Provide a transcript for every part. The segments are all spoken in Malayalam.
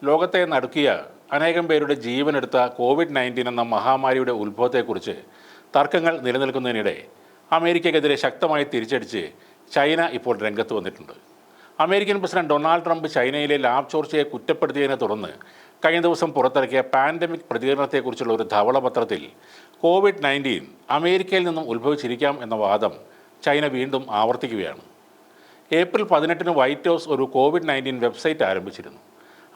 ലോകത്തെ നടുക്കിയ അനേകം പേരുടെ ജീവനെടുത്ത കോവിഡ്-19 എന്ന മഹാമാരിയുടെ ഉത്ഭവത്തെക്കുറിച്ച് തർക്കങ്ങൾ നിലനിൽക്കുന്നതിനിടെ അമേരിക്കയ്ക്കെതിരെ ശക്തമായി തിരിച്ചടിച്ച് ചൈന ഇപ്പോൾ രംഗത്ത് വന്നിട്ടുണ്ട്. അമേരിക്കൻ പ്രസിഡന്റ് ഡൊണാൾഡ് ട്രംപ് ചൈനയിലെ ലാബ് ചോർച്ചയെ കുറ്റപ്പെടുത്തിയതിനെ തുടർന്ന് കഴിഞ്ഞ ദിവസം പുറത്തിറക്കിയ പാൻഡമിക് പ്രതികരണത്തെക്കുറിച്ചുള്ള ഒരു ധവളപത്രത്തിൽ കോവിഡ്-19 അമേരിക്കയിൽ നിന്നും ഉത്ഭവിച്ചിരിക്കാം എന്ന വാദം ചൈന വീണ്ടും ആവർത്തിക്കുകയാണ്. ഏപ്രിൽ 18 വൈറ്റ് ഹൗസ് ഒരു കോവിഡ്-19 വെബ്സൈറ്റ് ആരംഭിച്ചിരുന്നു.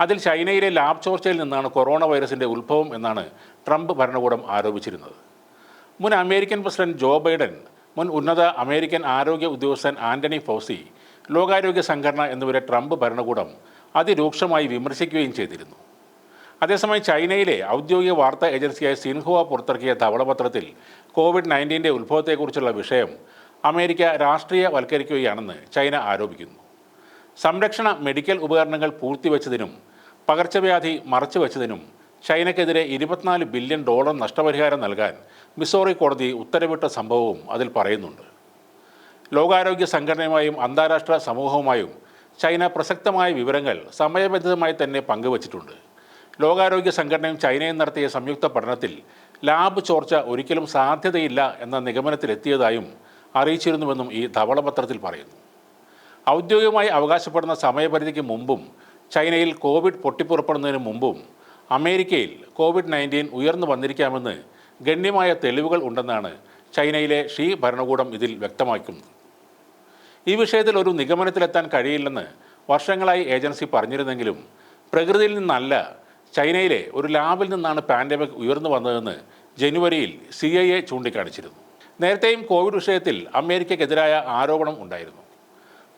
അതിൽ ചൈനയിലെ ലാബ് ചോർച്ചയിൽ നിന്നാണ് കൊറോണ വൈറസിൻ്റെ ഉത്ഭവം എന്നാണ് ട്രംപ് ഭരണകൂടം ആരോപിച്ചിരുന്നത്. മുൻ അമേരിക്കൻ പ്രസിഡന്റ് ജോ ബൈഡൻ, മുൻ ഉന്നത അമേരിക്കൻ ആരോഗ്യ ഉദ്യോഗസ്ഥൻ ആന്റണി ഫൗസി, ലോകാരോഗ്യ സംഘടന എന്നിവരെ ട്രംപ് ഭരണകൂടം അതിരൂക്ഷമായി വിമർശിക്കുകയും ചെയ്തിരുന്നു. അതേസമയം ചൈനയിലെ ഔദ്യോഗിക വാർത്താ ഏജൻസിയായ സിൻഹുവ പുറത്തിറക്കിയ ധവളപത്രത്തിൽ കോവിഡ്-19 ഉത്ഭവത്തെക്കുറിച്ചുള്ള വിഷയം അമേരിക്ക രാഷ്ട്രീയവൽക്കരിക്കുകയാണെന്ന് ചൈന ആരോപിക്കുന്നു. സംരക്ഷണ മെഡിക്കൽ ഉപകരണങ്ങൾ പൂഴ്ത്തിവെച്ചതിനും പകർച്ചവ്യാധി മറച്ചുവെച്ചതിനും ചൈനയ്ക്കെതിരെ $24 ബില്യൺ നഷ്ടപരിഹാരം നൽകാൻ മിസോറി കോടതി ഉത്തരവിട്ട സംഭവവും അതിൽ പറയുന്നുണ്ട്. ലോകാരോഗ്യ സംഘടനയുമായും അന്താരാഷ്ട്ര സമൂഹവുമായും ചൈന പ്രസക്തമായ വിവരങ്ങൾ സമയബന്ധിതമായി തന്നെ പങ്കുവച്ചിട്ടുണ്ട്. ലോകാരോഗ്യ സംഘടനയും ചൈനയും നടത്തിയ സംയുക്ത പഠനത്തിൽ ലാബ് ചോർച്ച ഒരിക്കലും സാധ്യതയില്ല എന്ന നിഗമനത്തിലെത്തിയതായും അറിയിച്ചിരുന്നുവെന്നും ഈ ധവളപത്രത്തിൽ പറയുന്നു. ഔദ്യോഗികമായി അവകാശപ്പെടുന്ന സമയപരിധിക്ക് മുമ്പും ചൈനയിൽ കോവിഡ് പൊട്ടിപ്പുറപ്പെടുന്നതിന് മുമ്പും അമേരിക്കയിൽ കോവിഡ്-19 ഉയർന്നു വന്നിരിക്കാമെന്ന് ഗണ്യമായ തെളിവുകൾ ഉണ്ടെന്നാണ് ചൈനയിലെ ഷീ ഭരണകൂടം ഇതിൽ വ്യക്തമാക്കുന്നത്. ഈ വിഷയത്തിൽ ഒരു നിഗമനത്തിലെത്താൻ കഴിയില്ലെന്ന് വർഷങ്ങളായി ഏജൻസി പറഞ്ഞിരുന്നെങ്കിലും പ്രകൃതിയിൽ നിന്നല്ല, ചൈനയിലെ ഒരു ലാബിൽ നിന്നാണ് പാൻഡമിക് ഉയർന്നു വന്നതെന്ന് ജനുവരിയിൽ CIA ചൂണ്ടിക്കാണിച്ചിരുന്നു. നേരത്തെയും കോവിഡ് വിഷയത്തിൽ അമേരിക്കയ്ക്കെതിരായ ആരോപണം ഉണ്ടായിരുന്നു.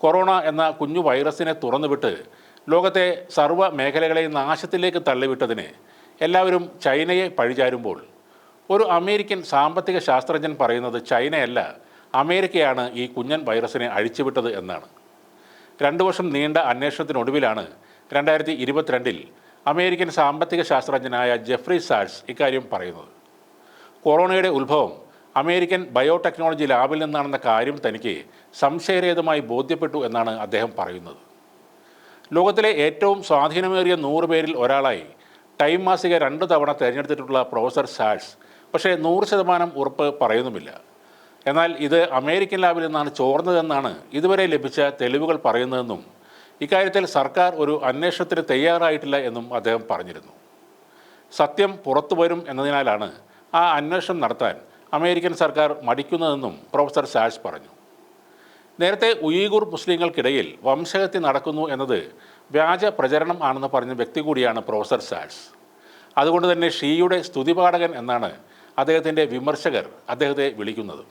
കൊറോണ എന്ന കുഞ്ഞു വൈറസിനെ തുറന്നുവിട്ട് ലോകത്തെ സർവ്വ മേഖലകളെയും നാശത്തിലേക്ക് തള്ളിവിട്ടതിന് എല്ലാവരും ചൈനയെ പഴിചാരുമ്പോൾ ഒരു അമേരിക്കൻ സാമ്പത്തിക ശാസ്ത്രജ്ഞൻ പറയുന്നത് ചൈനയല്ല, അമേരിക്കയാണ് ഈ കുഞ്ഞൻ വൈറസിനെ അഴിച്ചുവിട്ടത് എന്നാണ്. 2 വർഷം നീണ്ട അന്വേഷണത്തിനൊടുവിലാണ് 2022 അമേരിക്കൻ സാമ്പത്തിക ശാസ്ത്രജ്ഞനായ ജെഫ്രി സാറ്റ്സ് ഇക്കാര്യം പറയുന്നത്. കൊറോണയുടെ ഉത്ഭവം അമേരിക്കൻ ബയോടെക്നോളജി ലാബിൽ നിന്നാണെന്ന കാര്യം തനിക്ക് സംശയരഹിതമായി ബോധ്യപ്പെട്ടു എന്നാണ് അദ്ദേഹം പറയുന്നത്. ലോകത്തിലെ ഏറ്റവും സ്വാധീനമേറിയ 100 പേരിൽ ഒരാളായി ടൈം മാസിക 2 തവണ തിരഞ്ഞെടുത്തിട്ടുള്ള പ്രൊഫസർ സാറ്റ്സ് പക്ഷേ 100% ഉറപ്പ് പറയുന്നുമില്ല. എന്നാൽ ഇത് അമേരിക്കൻ ലാബിൽ നിന്നാണ് ചോർന്നതെന്നാണ് ഇതുവരെ ലഭിച്ച തെളിവുകൾ പറയുന്നതെന്നും ഇക്കാര്യത്തിൽ സർക്കാർ ഒരു അന്വേഷണത്തിന് തയ്യാറായിട്ടില്ല എന്നും അദ്ദേഹം പറഞ്ഞിരുന്നു. സത്യം പുറത്തു വരും എന്നതിനാലാണ് ആ അന്വേഷണം നടത്താൻ അമേരിക്കൻ സർക്കാർ മടിക്കുന്നതെന്നും പ്രൊഫസർ സാറ്റ്സ് പറഞ്ഞു. നേരത്തെ ഉയ്ഗൂർ മുസ്ലിങ്ങൾക്കിടയിൽ വംശഹത്യ നടക്കുന്നു എന്നത് വ്യാജ പ്രചരണം ആണെന്ന് പറഞ്ഞ വ്യക്തി കൂടിയാണ് പ്രൊഫസർ സാറ്റ്സ്. അതുകൊണ്ട് തന്നെ ഷീയുടെ സ്തുതിപാഠകൻ എന്നാണ് അദ്ദേഹത്തിൻ്റെ വിമർശകർ അദ്ദേഹത്തെ വിളിക്കുന്നത്.